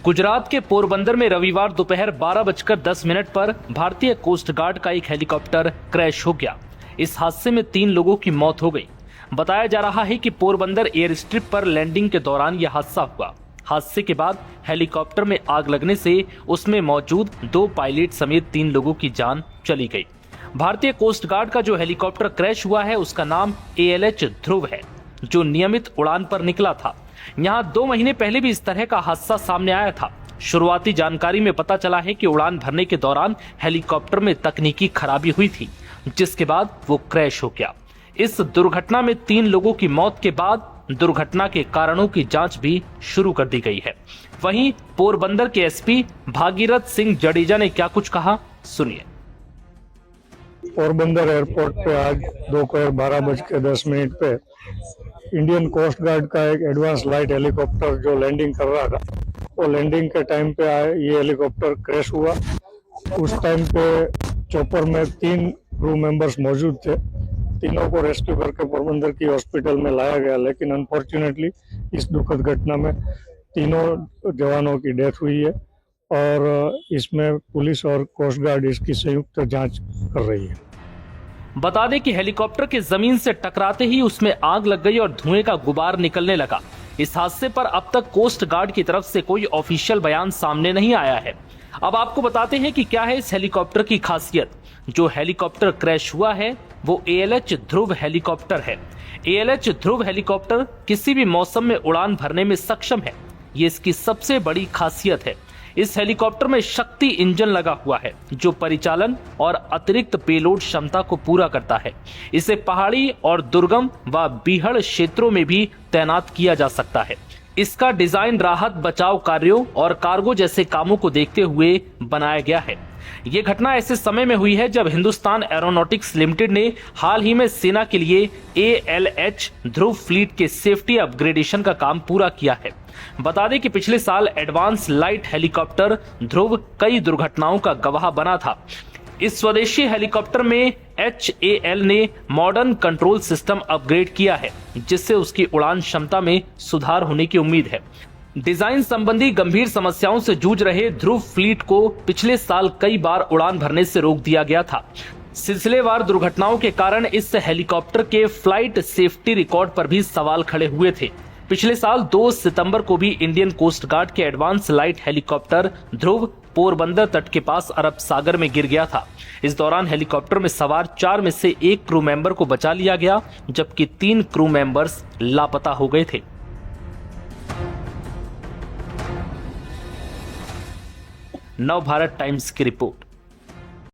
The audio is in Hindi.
गुजरात के पोरबंदर में रविवार दोपहर 12:10 पर भारतीय कोस्ट गार्ड का एक हेलीकॉप्टर क्रैश हो गया। इस हादसे में 3 लोगों की मौत हो गई। बताया जा रहा है कि पोरबंदर एयर स्ट्रिप पर लैंडिंग के दौरान यह हादसा हुआ। हादसे के बाद हेलीकॉप्टर में आग लगने से उसमें मौजूद 2 पायलट समेत 3 लोगों की जान चली गई। भारतीय कोस्ट गार्ड का जो हेलीकॉप्टर क्रैश हुआ है उसका नाम ALH ध्रुव है, जो नियमित उड़ान पर निकला था। यहाँ 2 महीने पहले भी इस तरह का हादसा सामने आया था। शुरुआती जानकारी में पता चला है कि उड़ान भरने के दौरान हेलीकॉप्टर में तकनीकी खराबी हुई थी, जिसके बाद वो क्रैश हो गया। इस दुर्घटना में 3 लोगों की मौत के बाद दुर्घटना के कारणों की जांच भी शुरू कर दी गई है। वहीं पोरबंदर के SP भागीरथ सिंह जडेजा ने क्या कुछ कहा, सुनिए। पोरबंदर एयरपोर्ट पे आज दोपहर 12:10 पे इंडियन कोस्ट गार्ड का एक एडवांस लाइट हेलीकॉप्टर जो लैंडिंग कर रहा था, वो लैंडिंग के टाइम पे ये हेलीकॉप्टर क्रैश हुआ। उस टाइम पे चॉपर में 3 क्रू मेंबर्स मौजूद थे। तीनों को रेस्क्यू करके पोरबंदर की हॉस्पिटल में लाया गया, लेकिन अनफॉर्चुनेटली इस दुखद घटना में तीनों जवानों की डेथ हुई है और इसमें पुलिस और कोस्ट गार्ड इसकी संयुक्त जांच कर रही है। बता दें कि हेलीकॉप्टर के जमीन से टकराते ही उसमें आग लग गई और धुएं का गुबार निकलने लगा। इस हादसे पर अब तक कोस्ट गार्ड की तरफ से कोई ऑफिशियल बयान सामने नहीं आया है। अब आपको बताते हैं कि क्या है इस हेलीकॉप्टर की खासियत। जो हेलीकॉप्टर क्रैश हुआ है वो ALH ध्रुव हेलीकॉप्टर है। ALH ध्रुव हेलीकॉप्टर किसी भी मौसम में उड़ान भरने में सक्षम है, ये इसकी सबसे बड़ी खासियत है। इस हेलीकॉप्टर में शक्ति इंजन लगा हुआ है, जो परिचालन और अतिरिक्त पेलोड क्षमता को पूरा करता है। इसे पहाड़ी और दुर्गम व बीहड़ क्षेत्रों में भी तैनात किया जा सकता है। इसका डिजाइन राहत बचाव कार्यों और कार्गो जैसे कामों को देखते हुए बनाया गया है। ये घटना ऐसे समय में हुई है जब हिंदुस्तान एरोनॉटिक्स लिमिटेड ने हाल ही में सेना के लिए ALH ध्रुव फ्लीट के सेफ्टी अपग्रेडेशन का काम पूरा किया है। बता दें कि पिछले साल एडवांस लाइट हेलीकॉप्टर ध्रुव कई दुर्घटनाओं का गवाह बना था। इस स्वदेशी हेलीकॉप्टर में HAL ने मॉडर्न कंट्रोल सिस्टम अपग्रेड किया है, जिससे उसकी उड़ान क्षमता में सुधार होने की उम्मीद है। डिजाइन संबंधी गंभीर समस्याओं से जूझ रहे ध्रुव फ्लीट को पिछले साल कई बार उड़ान भरने से रोक दिया गया था। सिलसिलेवार दुर्घटनाओं के कारण इस हेलीकॉप्टर के फ्लाइट सेफ्टी रिकॉर्ड पर भी सवाल खड़े हुए थे। पिछले साल 2 सितंबर को भी इंडियन कोस्ट गार्ड के एडवांस लाइट हेलीकॉप्टर ध्रुव पोरबंदर तट के पास अरब सागर में गिर गया था। इस दौरान हेलीकॉप्टर में सवार 4 में से 1 क्रू मेंबर को बचा लिया गया, जबकि 3 क्रू मेंबर्स लापता हो गए थे। नव भारत टाइम्स की रिपोर्ट।